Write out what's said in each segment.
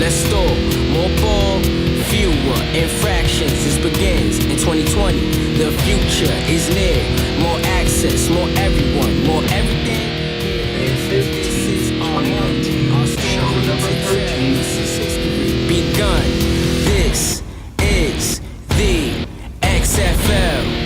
less store, more ball, fewer infractions. This begins in 2020. The future is near. More access, more everyone, more everything. This is our moment, our story to tell. This is history begun. This is the XFL.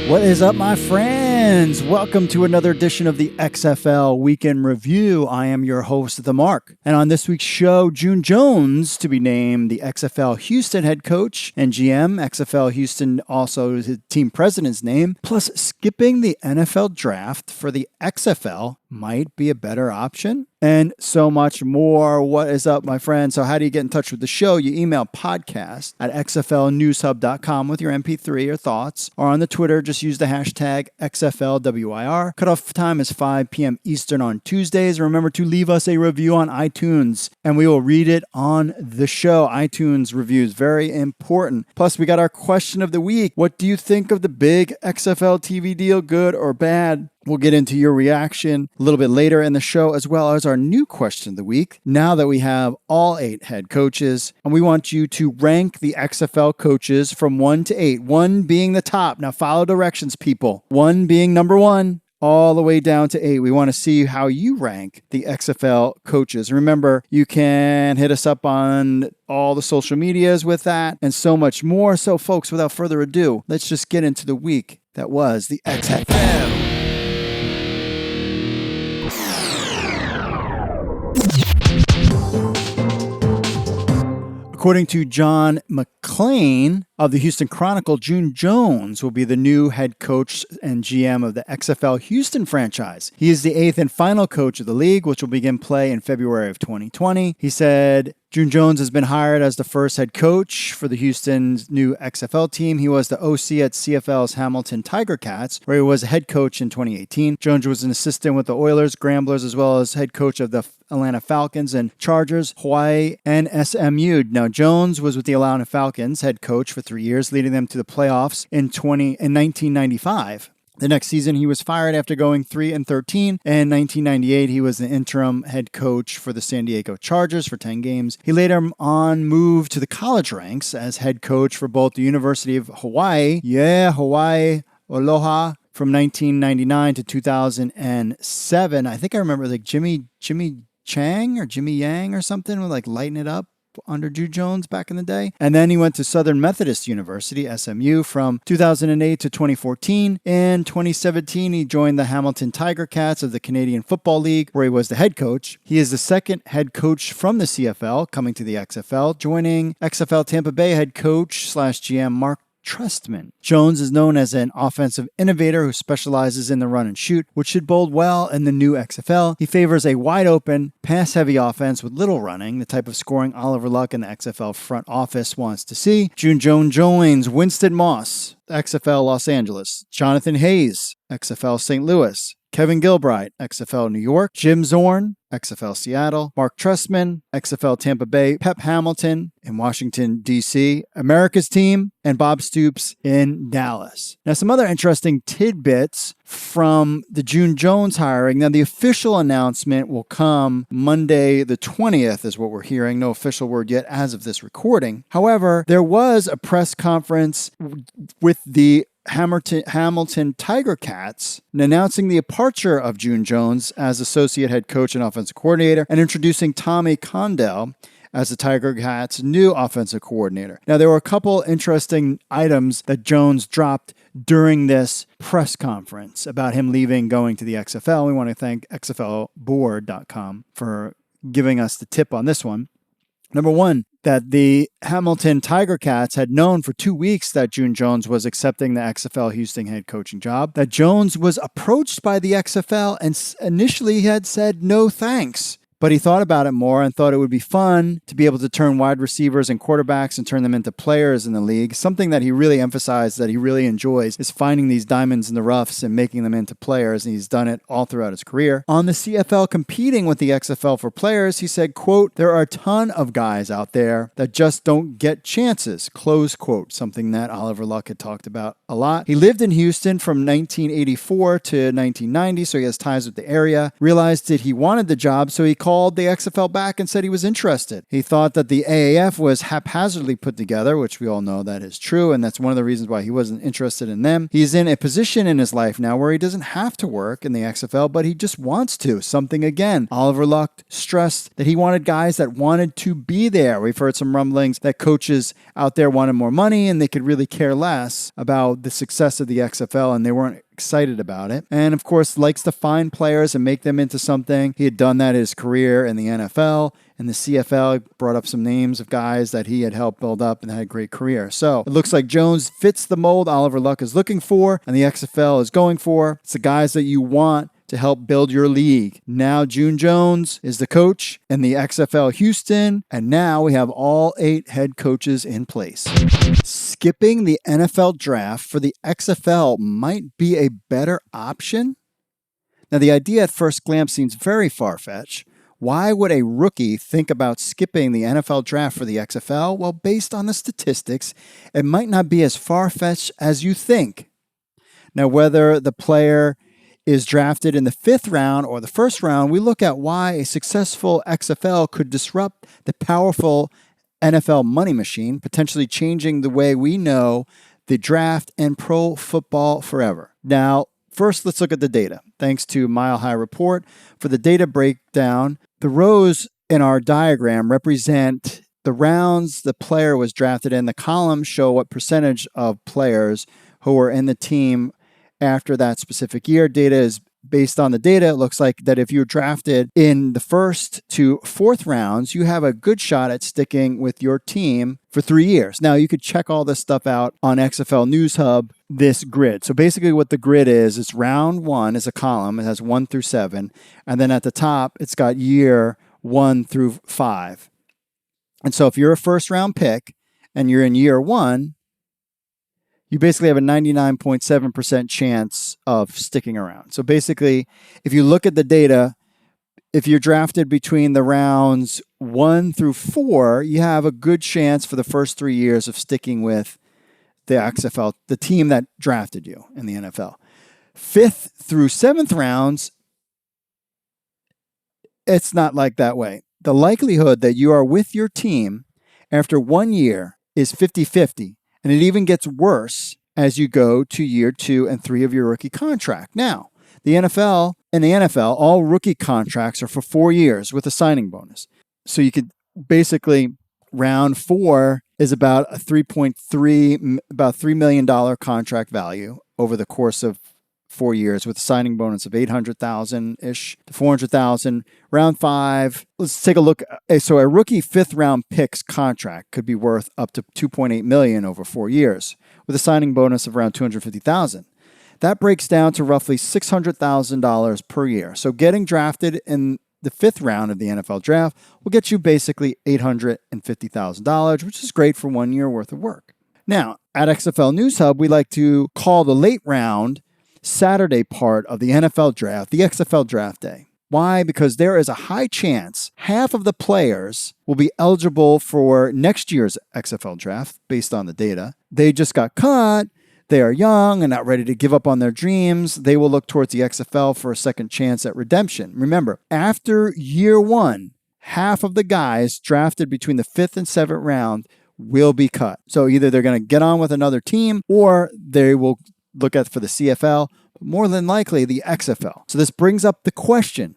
What is up, my friends? Welcome to another edition of the XFL Weekend Review. I am your host, The Marc. And on this week's show, June Jones to be named the XFL Houston head coach and GM. XFL Houston also is the team president's name. Plus, skipping the NFL draft for the XFL might be a better option. And so much more. What is up, my friends? So how do you get in touch with the show? You email podcast at xflnewshub.com with your MP3 or thoughts. Or on the Twitter, just use the hashtag XFLWIR. Cutoff time is 5 p.m. Eastern on Tuesdays. Remember to leave us a review on iTunes, and we will read it on the show. iTunes reviews, very important. Plus, we got our question of the week. What do you think of the big XFL TV deal, good or bad? We'll get into your reaction a little bit later in the show, as well as our new question of the week. Now that we have all 8 head coaches, and we want you to rank the XFL coaches from 1 to 8, 1 being the top. Now follow directions, people. 1 being number 1, all the way down to 8. We want to see how you rank the XFL coaches. Remember, you can hit us up on all the social medias with that and so much more. So, folks, without further ado, let's just get into the week that was the XFL. According to John McClain of the Houston Chronicle, June Jones will be the new head coach and GM of the XFL Houston franchise. He is the 8th and final coach of the league, which will begin play in February of 2020. He said June Jones has been hired as the first head coach for the Houston's new XFL team. He was the OC at CFL's Hamilton Tiger Cats, where he was a head coach in 2018. Jones was an assistant with the Oilers, Gramblers, as well as head coach of the Atlanta Falcons and Chargers, Hawaii, and SMU. Now, Jones was with the Atlanta Falcons, head coach for 3 years, leading them to the playoffs in 1995. The next season, he was fired after going 3-13. In 1998, he was the interim head coach for the San Diego Chargers for 10 games. He later on moved to the college ranks as head coach for both the University of Hawaii, Hawaii, Aloha, from 1999 to 2007. I think I remember like Jimmy Chang or Jimmy Yang or something with like lighting it up under June Jones back in the day. And then he went to Southern Methodist University, SMU, from 2008 to 2014. In 2017, he joined the Hamilton Tiger Cats of the Canadian Football League, where he was the head coach. He is the second head coach from the CFL coming to the XFL, joining XFL Tampa Bay head coach / GM Marc Trestman. Jones is known as an offensive innovator who specializes in the run and shoot, which should bode well in the new XFL. He favors a wide-open, pass-heavy offense with little running, the type of scoring Oliver Luck and the XFL front office wants to see. June Jones joins Winston Moss, XFL Los Angeles, Jonathan Hayes, XFL St. Louis, Kevin Gilbride, XFL New York, Jim Zorn, XFL Seattle, Marc Trestman, XFL Tampa Bay, Pep Hamilton in Washington, D.C., America's Team, and Bob Stoops in Dallas. Now, some other interesting tidbits from the June Jones hiring. Now, the official announcement will come Monday the 20th is what we're hearing. No official word yet as of this recording. However, there was a press conference with the Hamilton Tiger Cats announcing the departure of June Jones as associate head coach and offensive coordinator and introducing Tommy Condell as the Tiger Cats' new offensive coordinator. Now, there were a couple interesting items that Jones dropped during this press conference about him leaving, going to the XFL. We want to thank XFLboard.com for giving us the tip on this one. Number one, that the Hamilton Tiger Cats had known for 2 weeks that June Jones was accepting the XFL Houston head coaching job, that Jones was approached by the XFL and initially had said no thanks. But he thought about it more and thought it would be fun to be able to turn wide receivers and quarterbacks and turn them into players in the league. Something that he really emphasized that he really enjoys is finding these diamonds in the roughs and making them into players, and he's done it all throughout his career. On the CFL competing with the XFL for players, he said, quote, "There are a ton of guys out there that just don't get chances," close quote, something that Oliver Luck had talked about a lot. He lived in Houston from 1984 to 1990, so he has ties with the area. Realized that he wanted the job, so he called called the XFL back and said he was interested. He thought that the AAF was haphazardly put together, which we all know that is true, and that's one of the reasons why he wasn't interested in them. He's in a position in his life now where he doesn't have to work in the XFL, but he just wants to. Something again. Oliver Luck stressed that he wanted guys that wanted to be there. We've heard some rumblings that coaches out there wanted more money and they could really care less about the success of the XFL, and they weren't excited about it. And of course, likes to find players and make them into something. He had done that his career in the NFL and the CFL. Brought up some names of guys that he had helped build up and had a great career. So it looks like Jones fits the mold Oliver Luck is looking for and the XFL is going for. It's the guys that you want to help build your league. Now June Jones is the coach in the XFL Houston, and now we have all 8 head coaches in place. Skipping the NFL draft for the XFL might be a better option. Now the idea at first glance seems very far-fetched. Why would a rookie think about skipping the NFL draft for the XFL? Well, based on the statistics, it might not be as far-fetched as you think. Now, whether the player is drafted in the 5th round or the 1st round, we look at why a successful XFL could disrupt the powerful NFL money machine, potentially changing the way we know the draft and pro football forever. Now, first, let's look at the data. Thanks to Mile High Report for the data breakdown. The rows in our diagram represent the rounds the player was drafted in. The columns show what percentage of players who were in the team after that specific year. Data is based on the data. It looks like that if you're drafted in the 1st to 4th rounds, you have a good shot at sticking with your team for 3 years. Now, you could check all this stuff out on XFL News Hub, this grid. So basically what the grid is round 1 is a column. It has 1 through 7. And then at the top, it's got year 1 through 5. And so if you're a 1st round pick and you're in year 1, you basically have a 99.7% chance of sticking around. So basically, if you look at the data, if you're drafted between the rounds 1 through 4, you have a good chance for the first 3 years of sticking with the XFL, the team that drafted you in the NFL. 5th through 7th rounds, it's not like that way. The likelihood that you are with your team after 1 year is 50-50. And it even gets worse as you go to year 2 and 3 of your rookie contract. Now, in the NFL, all rookie contracts are for 4 years with a signing bonus. So you could basically, round 4 is about a $3 million contract value over the course of 4 years with a signing bonus of $800,000-ish to $400,000. Round 5, let's take a look. So a rookie 5th round pick's contract could be worth up to $2.8 million over 4 years with a signing bonus of around $250,000. That breaks down to roughly $600,000 per year. So getting drafted in the 5th round of the NFL draft will get you basically $850,000, which is great for 1 year worth of work. Now, at XFL News Hub, we like to call the late round Saturday part of the NFL draft, the XFL draft day. Why? Because there is a high chance half of the players will be eligible for next year's XFL draft based on the data. They just got cut. They are young and not ready to give up on their dreams. They will look towards the XFL for a second chance at redemption. Remember, after year 1, half of the guys drafted between the 5th and 7th round will be cut. So either they're going to get on with another team or they will look at for the CFL, but more than likely the XFL. So this brings up the question,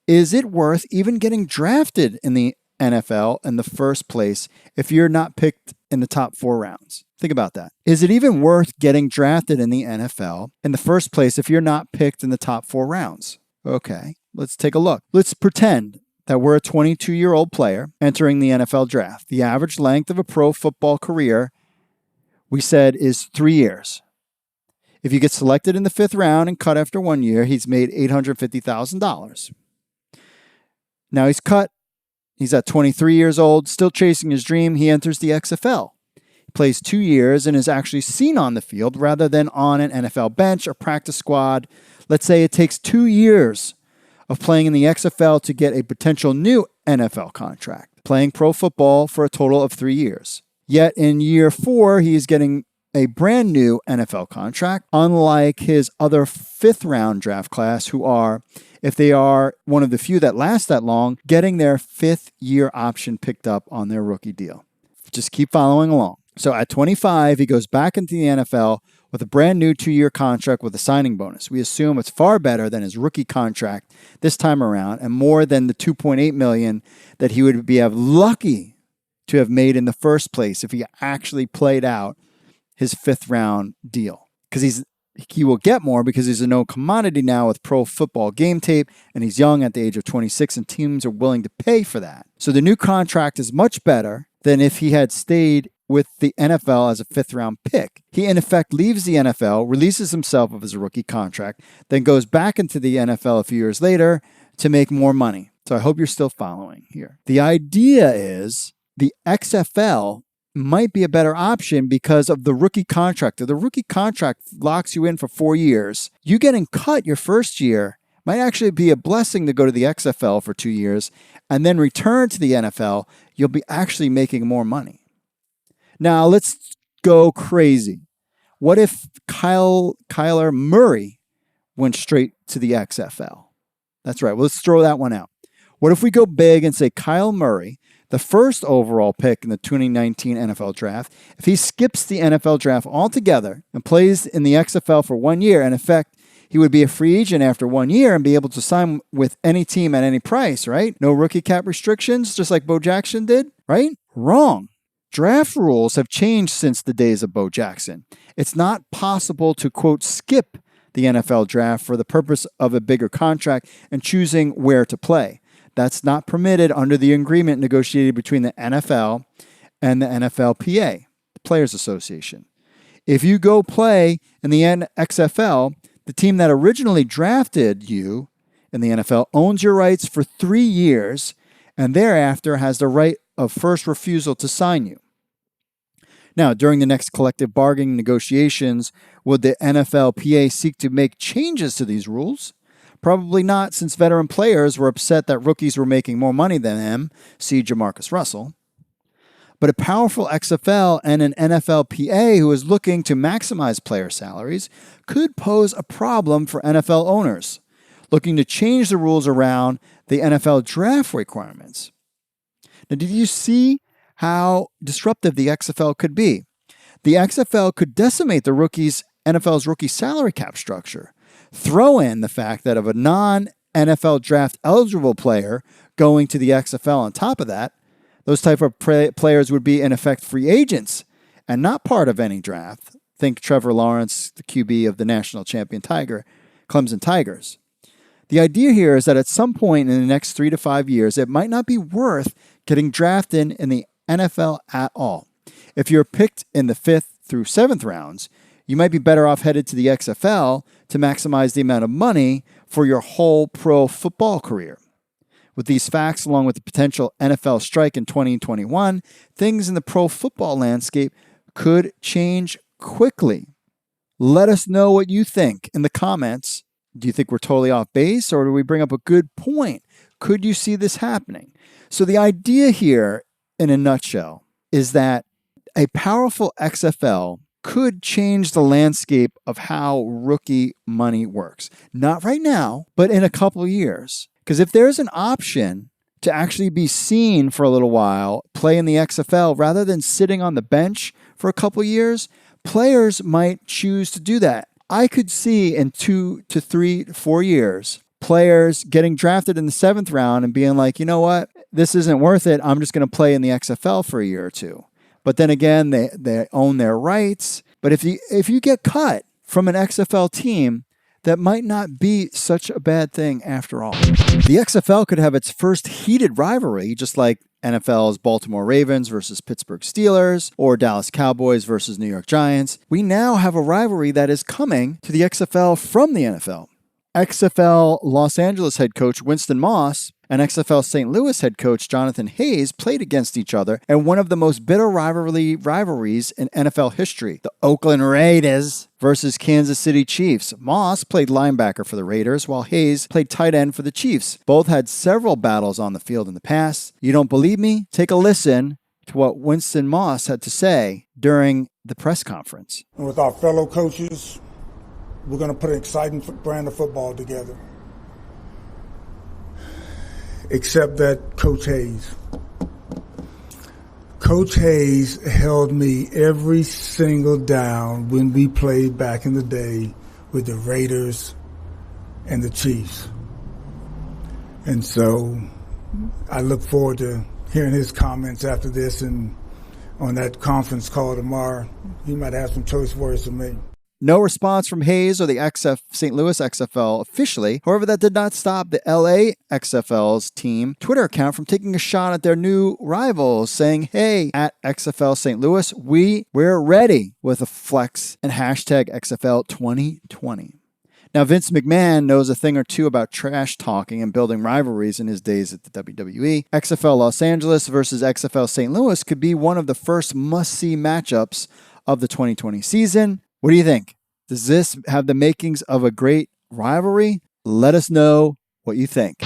is it worth even getting drafted in the NFL in the first place if you're not picked in the top 4 rounds? Think about that. Is it even worth getting drafted in the NFL in the first place if you're not picked in the top 4 rounds? Okay, let's take a look. Let's pretend that we're a 22-year-old player entering the NFL draft. The average length of a pro football career, we said, is 3 years. If you get selected in the 5th round and cut after 1 year, he's made $850,000. Now he's cut. He's at 23 years old, still chasing his dream. He enters the XFL. He plays 2 years and is actually seen on the field rather than on an NFL bench or practice squad. Let's say it takes 2 years of playing in the XFL to get a potential new NFL contract, playing pro football for a total of 3 years. Yet in year 4, he's getting a brand new NFL contract, unlike his other 5th-round draft class who are, if they are one of the few that last that long, getting their 5th-year option picked up on their rookie deal. Just keep following along. So at 25, he goes back into the NFL with a brand new 2-year contract with a signing bonus. We assume it's far better than his rookie contract this time around and more than the $2.8 million that he would be lucky to have made in the first place if he actually played out his 5th-round deal. Because he will get more because he's a known commodity now with pro football game tape, and he's young at the age of 26, and teams are willing to pay for that. So the new contract is much better than if he had stayed with the NFL as a 5th-round pick. He, in effect, leaves the NFL, releases himself of his rookie contract, then goes back into the NFL a few years later to make more money. So I hope you're still following here. The idea is the XFL might be a better option because of the rookie contract. The rookie contract locks you in for 4 years. You getting cut your first year might actually be a blessing to go to the XFL for 2 years and then return to the NFL. You'll be actually making more money. Now, let's go crazy. What if Kyler Murray went straight to the XFL? That's right. Well, let's throw that one out. What if we go big and say Kyler Murray, the first overall pick in the 2019 NFL draft, if he skips the NFL draft altogether and plays in the XFL for 1 year, in effect, he would be a free agent after 1 year and be able to sign with any team at any price, right? No rookie cap restrictions, just like Bo Jackson did, right? Wrong. Draft rules have changed since the days of Bo Jackson. It's not possible to, quote, skip the NFL draft for the purpose of a bigger contract and choosing where to play. That's not permitted under the agreement negotiated between the NFL and the NFLPA, the Players Association. If you go play in the XFL, the team that originally drafted you in the NFL owns your rights for 3 years and thereafter has the right of first refusal to sign you. Now, during the next collective bargaining negotiations, would the NFLPA seek to make changes to these rules? Probably not, since veteran players were upset that rookies were making more money than them, see Jamarcus Russell. But a powerful XFL and an NFLPA who is looking to maximize player salaries could pose a problem for NFL owners, looking to change the rules around the NFL draft requirements. Now, did you see how disruptive the XFL could be? The XFL could decimate the NFL's rookie salary cap structure. Throw in the fact that of a non-NFL draft eligible player going to the XFL on top of that, those type of players would be in effect free agents and not part of any draft. Think Trevor Lawrence, the QB of the national champion Clemson Tigers. The idea here is that at some point in the next 3 to 5 years, it might not be worth getting drafted in the NFL at all. If you're picked in the 5th through 7th rounds, you might be better off headed to the XFL to maximize the amount of money for your whole pro football career. With these facts, along with the potential NFL strike in 2021, things in the pro football landscape could change quickly. Let us know what you think in the comments. Do you think we're totally off base, or do we bring up a good point? Could you see this happening? So the idea here, in a nutshell, is that a powerful XFL could change the landscape of how rookie money works. Not right now, but in a couple of years. Because if there's an option to actually be seen for a little while, play in the XFL, rather than sitting on the bench for a couple of years, players might choose to do that. I could see in 2 to 3 to 4 years, players getting drafted in the 7th round and being like, you know what, this isn't worth it. I'm just going to play in the XFL for a year or two. But then again, they own their rights. But if you get cut from an XFL team, that might not be such a bad thing after all. The XFL could have its first heated rivalry, just like NFL's Baltimore Ravens versus Pittsburgh Steelers or Dallas Cowboys versus New York Giants. We now have a rivalry that is coming to the XFL from the NFL. XFL Los Angeles head coach Winston Moss and XFL St. Louis head coach Jonathan Hayes played against each other in one of the most bitter rivalries in NFL history, the Oakland Raiders versus Kansas City Chiefs. Moss played linebacker for the Raiders, while Hayes played tight end for the Chiefs. Both had several battles on the field in the past. You don't believe me? Take a listen to what Winston Moss had to say during the press conference. And with our fellow coaches, we're going to put an exciting brand of football together. Except that Coach Hayes. Coach Hayes held me every single down when we played back in the day with the Raiders and the Chiefs. And so I look forward to hearing his comments after this, and on that conference call tomorrow, he might have some choice words for me. No response from Hayes or the St. Louis XFL officially. However, that did not stop the LA XFL's team Twitter account from taking a shot at their new rivals, saying, hey, at XFL St. Louis, we're ready, with a flex and hashtag XFL 2020. Now, Vince McMahon knows a thing or two about trash talking and building rivalries in his days at the WWE. XFL Los Angeles versus XFL St. Louis could be one of the first must-see matchups of the 2020 season. What do you think? Does this have the makings of a great rivalry? Let us know what you think.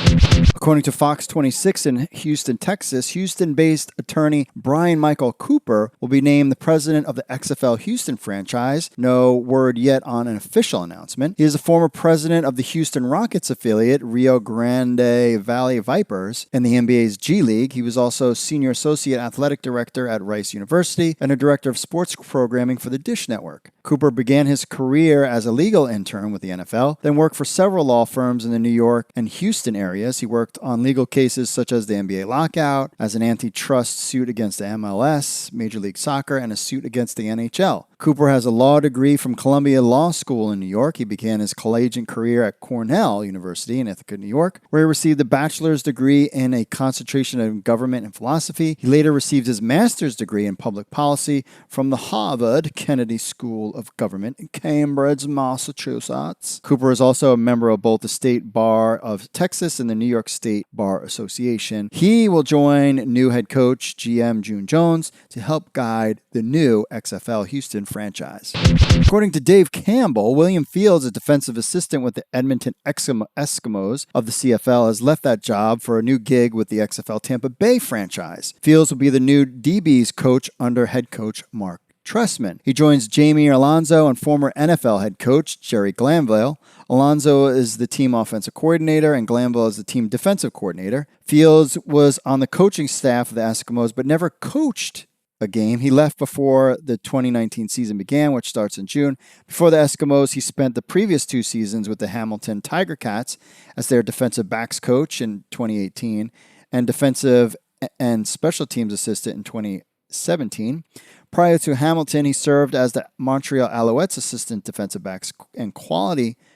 According to Fox 26 in Houston, Texas, Houston-based attorney Brian Michael Cooper will be named the president of the XFL Houston franchise. No word yet on an official announcement. He is a former president of the Houston Rockets affiliate, Rio Grande Valley Vipers, in the NBA's G League. He was also senior associate athletic director at Rice University and a director of sports programming for the Dish Network. Cooper began his career as a legal intern with the NFL, then worked for several law firms in the New York and Houston areas. He worked on legal cases such as the NBA lockout, as an antitrust suit against the MLS, Major League Soccer, and a suit against the NHL. Cooper has a law degree from Columbia Law School in New York. He began his collegiate career at Cornell University in Ithaca, New York, where he received a bachelor's degree in a concentration in government and philosophy. He later received his master's degree in public policy from the Harvard Kennedy School of Government in Cambridge, Massachusetts. Cooper is also a member of both the State Bar of Texas and the New York State Bar Association. He will join new head coach GM June Jones to help guide the new XFL Houston franchise. According to Dave Campbell, William Fields, a defensive assistant with the Edmonton Eskimos of the CFL, has left that job for a new gig with the XFL Tampa Bay franchise. Fields will be the new DB's coach under head coach Marc Trestman. He joins Jamie Alonso and former NFL head coach Jerry Glanville. Alonso is the team offensive coordinator and Glanville is the team defensive coordinator. Fields was on the coaching staff of the Eskimos but never coached a game. He left before the 2019 season began, which starts in June. Before the Eskimos, he spent the previous 2 seasons with the Hamilton Tiger Cats as their defensive backs coach in 2018 and defensive and special teams assistant in 2017. Prior to Hamilton, he served as the Montreal Alouettes assistant defensive backs and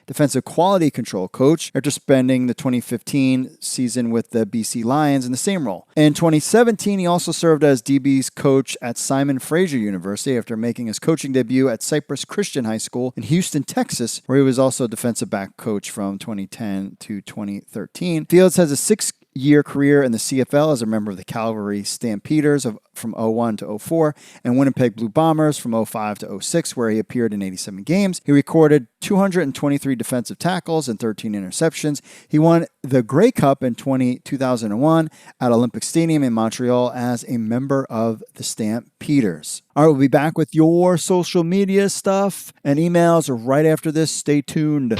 defensive quality control coach after spending the 2015 season with the BC Lions in the same role. In 2017, he also served as DB's coach at Simon Fraser University after making his coaching debut at Cypress Christian High School in Houston, Texas, where he was also defensive back coach from 2010 to 2013. Fields has a 6-year career in the CFL as a member of the Calgary Stampeders from 01 to 04 and Winnipeg Blue Bombers from 05 to 06, where he appeared in 87 games. He recorded 223 defensive tackles and 13 interceptions. He won the Grey Cup in 2001 at Olympic Stadium in Montreal as a member of the Stampeders. All right, we'll be back with your social media stuff and emails right after this. Stay tuned.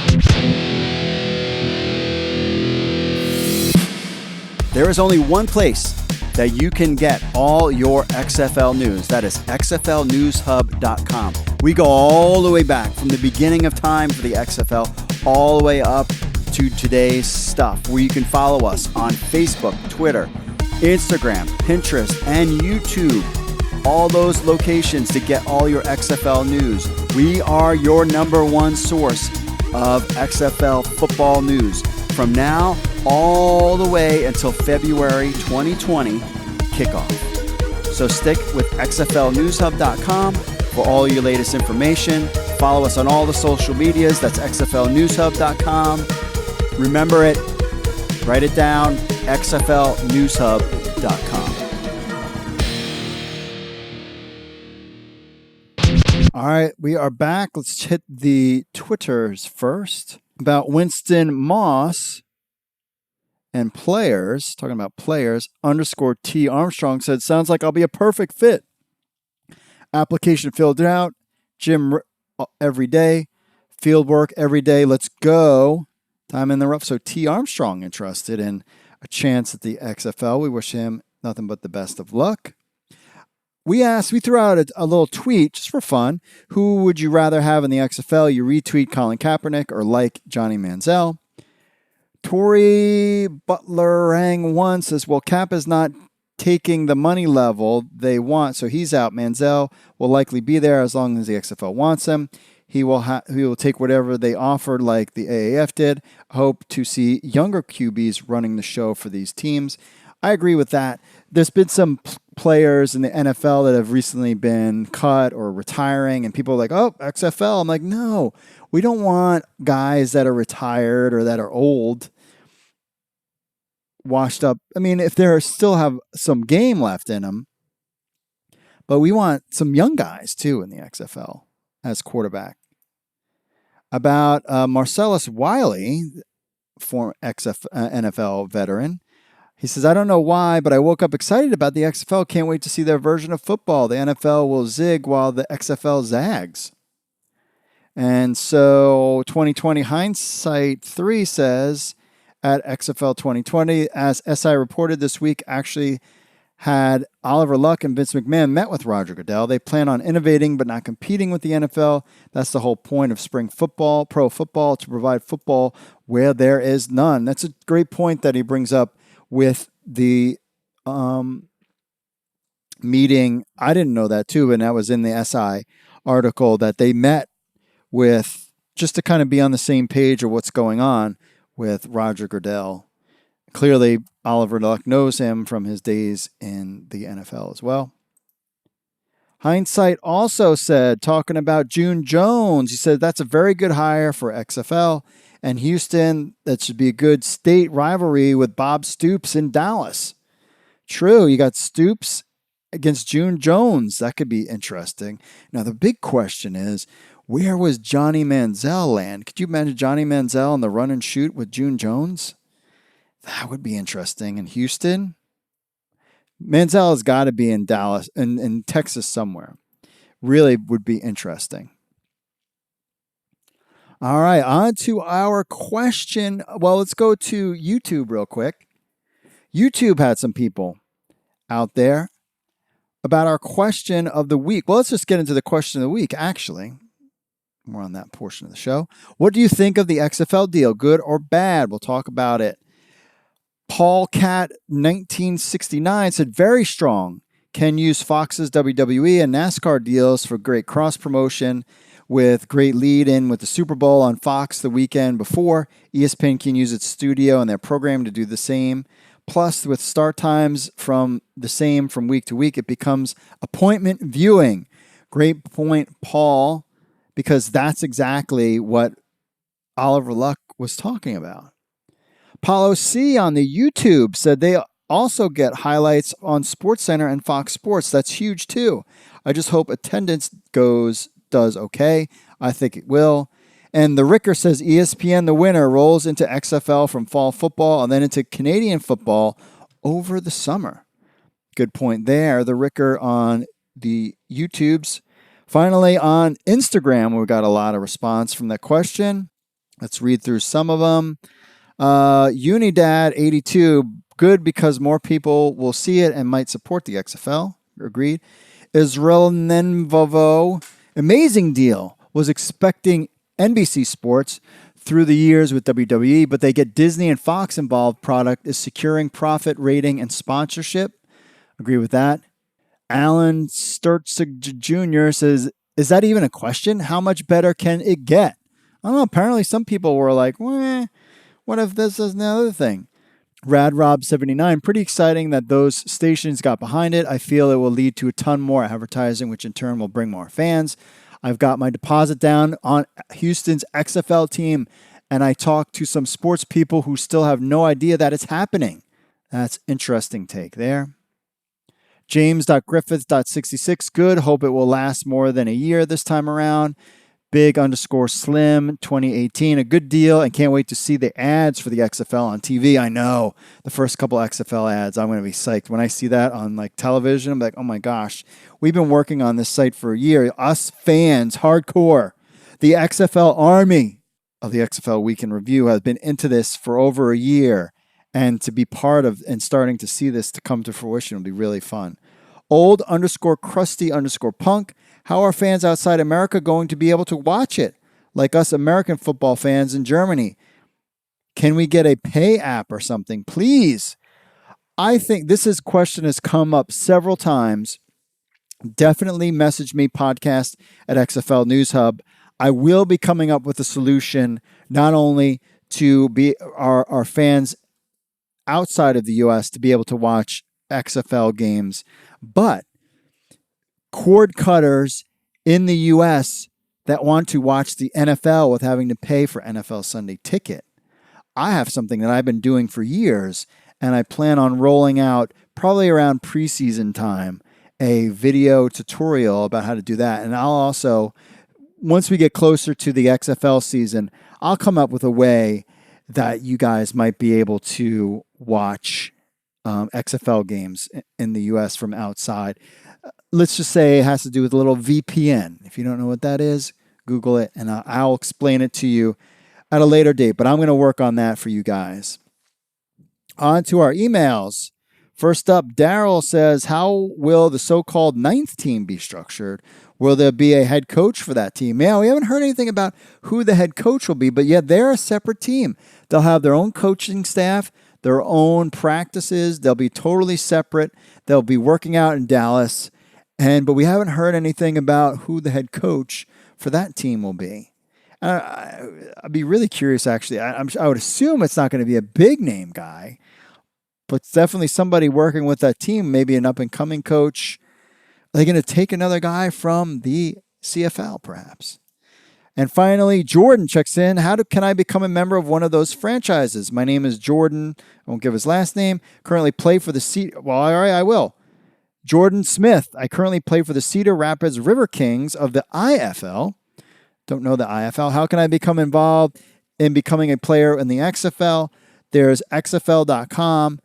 There is only one place that you can get all your XFL news. That is xflnewshub.com. We go all the way back from the beginning of time for the XFL all the way up to today's stuff, where you can follow us on Facebook, Twitter, Instagram, Pinterest, and YouTube. All those locations to get all your XFL news. We are your number one source of XFL football news from now all the way until February 2020 kickoff. So stick with xflnewshub.com for all your latest information. Follow us on all the social medias. That's xflnewshub.com. Remember it. Write it down. xflnewshub.com. All right, we are back. Let's hit the Twitters first. About Winston Moss and players, talking about players, _T Armstrong said, sounds like I'll be a perfect fit Application filled out. Gym every day. Field work every day. Let's go. Time in the rough. So T. Armstrong interested in a chance at the XFL. We wish him nothing but the best of luck. We threw out a little tweet just for fun. Who would you rather have in the XFL? You retweet Colin Kaepernick or like Johnny Manziel. Tori Butler-Rang 1 says, well, Cap is not taking the money level they want, so he's out. Manziel will likely be there as long as the XFL wants him. He will take whatever they offer like the AAF did. Hope to see younger QBs running the show for these teams. I agree with that. There's been some players in the NFL that have recently been cut or retiring, and people are like, oh, XFL. I'm like, no, we don't want guys that are retired or that are old, washed up. I mean, if they still have some game left in them, but we want some young guys too in the XFL as quarterback. About Marcellus Wiley, former NFL veteran. He says, I don't know why, but I woke up excited about the XFL. Can't wait to see their version of football. The NFL will zig while the XFL zags. And so 2020 hindsight 3 says, at XFL 2020, as SI reported this week, actually had Oliver Luck and Vince McMahon met with Roger Goodell. They plan on innovating but not competing with the NFL. That's the whole point of spring football, pro football, to provide football where there is none. That's a great point that he brings up with the meeting. I didn't know that too, and that was in the SI article that they met with just to kind of be on the same page of what's going on with Roger Goodell. Clearly, Oliver Luck knows him from his days in the NFL as well. Hindsight also said, talking about June Jones, he said that's a very good hire for XFL. And Houston, that should be a good state rivalry with Bob Stoops in Dallas. True, you got Stoops against June Jones. That could be interesting. Now, the big question is, where was Johnny Manziel land? Could you imagine Johnny Manziel in the run and shoot with June Jones? That would be interesting. In Houston, Manziel has got to be in Dallas, in Texas somewhere. Really would be interesting. All right, on to our question. Well, let's go to YouTube real quick. YouTube had some people out there about our question of the week. Well, let's just get into the question of the week, actually. More on that portion of the show. What do you think of the XFL deal? Good or bad? We'll talk about it. Paul Cat 1969 said, very strong. Can use Fox's WWE and NASCAR deals for great cross promotion with great lead in with the Super Bowl on Fox the weekend before. ESPN can use its studio and their program to do the same. Plus, with start times from the same from week to week, it becomes appointment viewing. Great point, Paul, because that's exactly what Oliver Luck was talking about. Paulo C on the YouTube said they also get highlights on SportsCenter and Fox Sports. That's huge too. I just hope attendance does okay. I think it will. And the Ricker says ESPN, the winner, rolls into XFL from fall football and then into Canadian football over the summer. Good point there. The Ricker on the YouTubes. Finally, on Instagram, we got a lot of response from that question. Let's read through some of them. Unidad82, good because more people will see it and might support the XFL. Agreed. Israel Nenvovo, amazing deal. Was expecting NBC Sports through the years with WWE, but they get Disney and Fox involved. Product is securing profit, rating, and sponsorship. Agree with that. Alan Sturtzig Jr. says, is that even a question? How much better can it get? I don't know. Apparently some people were like, what if this is another thing? RadRob79, pretty exciting that those stations got behind it. I feel it will lead to a ton more advertising, which in turn will bring more fans. I've got my deposit down on Houston's XFL team, and I talked to some sports people who still have no idea that it's happening. That's interesting take there. James.Griffiths.66, good. Hope it will last more than a year this time around. Big_Slim 2018, a good deal, and can't wait to see the ads for the XFL on TV. I know the first couple XFL ads, I'm going to be psyched. When I see that on like television, I'm like, oh my gosh, we've been working on this site for a year. Us fans, hardcore, the XFL army of the XFL Week in Review has been into this for over a year, and to be part of and starting to see this to come to fruition will be really fun. Old_crusty_punk. How are fans outside America going to be able to watch it? Like us American football fans in Germany. Can we get a pay app or something, please? I think this question has come up several times. Definitely message me, podcast at XFL News Hub. I will be coming up with a solution not only to be our fans outside of the U.S. to be able to watch XFL games, but cord cutters in the U.S. that want to watch the NFL with having to pay for NFL Sunday Ticket. I have something that I've been doing for years, and I plan on rolling out probably around preseason time a video tutorial about how to do that. And I'll also, once we get closer to the XFL season, I'll come up with a way that you guys might be able to watch XFL games in the U.S. from outside. Let's just say it has to do with a little VPN. If you don't know what that is, Google it, and I'll explain it to you at a later date. But I'm going to work on that for you guys. On to our emails. First up, Daryl says, how will the so-called ninth team be structured? Will there be a head coach for that team? Yeah, we haven't heard anything about who the head coach will be, but yet they're a separate team. They'll have their own coaching staff, their own practices. They'll be totally separate. They'll be working out in Dallas. But we haven't heard anything about who the head coach for that team will be. I'd be really curious, actually. I would assume it's not going to be a big name guy, but it's definitely somebody working with that team, maybe an up-and-coming coach. Are they going to take another guy from the CFL, perhaps? And finally, Jordan checks in. Can I become a member of one of those franchises? My name is Jordan. I won't give his last name. Currently play for the Well, all right, I will. Jordan Smith. I currently play for the Cedar Rapids River Kings of the IFL. Don't know the IFL. How can I become involved in becoming a player in the XFL? There's XFL.com,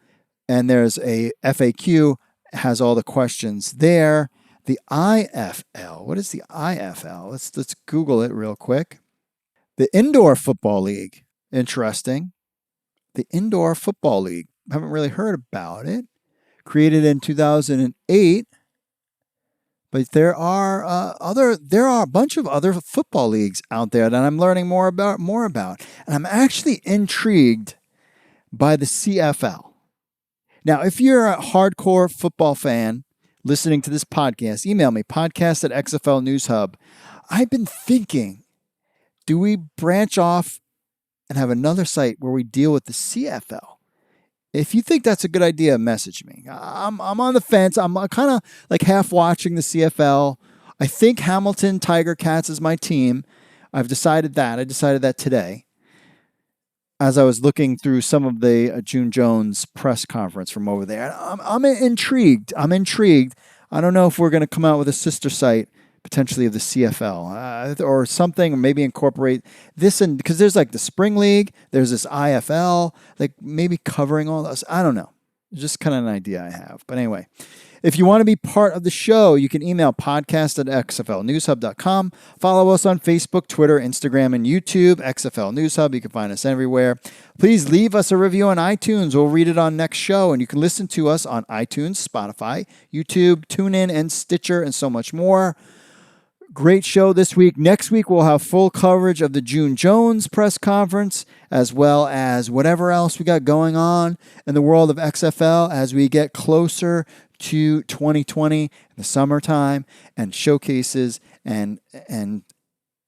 and there's a FAQ. It has all the questions there. The IFL. What is the IFL? Let's Google it real quick. The Indoor Football League. Interesting. The Indoor Football League. Haven't really heard about it. Created in 2008. But there are a bunch of other football leagues out there that I'm learning more about. And I'm actually intrigued by the CFL. Now, if you're a hardcore football fan listening to this podcast, email me, podcast@XFL News Hub. I've been thinking, do we branch off and have another site where we deal with the CFL? If you think that's a good idea, message me. I'm on the fence. I'm kind of like half watching the CFL. I think Hamilton Tiger Cats is my team. I've decided that. I decided that today as I was looking through some of the June Jones press conference from over there. I'm intrigued. I don't know if we're going to come out with a sister site potentially of the CFL or something, or maybe incorporate this in, because there's like the Spring League, there's this IFL, like maybe covering all those. I don't know. Just kind of an idea I have. But anyway, if you want to be part of the show, you can email podcast@xflnewshub.com. Follow us on Facebook, Twitter, Instagram, and YouTube, XFL News Hub. You can find us everywhere. Please leave us a review on iTunes. We'll read it on next show. And you can listen to us on iTunes, Spotify, YouTube, TuneIn, and Stitcher, and so much more. Great show this week. Next week, we'll have full coverage of the June Jones press conference, as well as whatever else we got going on in the world of XFL as we get closer to 2020, the summertime, and showcases and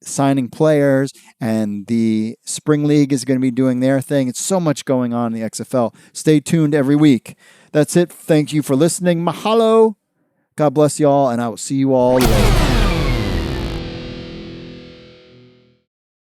signing players, and the Spring League is going to be doing their thing. It's so much going on in the XFL. Stay tuned every week. That's it. Thank you for listening. Mahalo. God bless you all, and I will see you all later.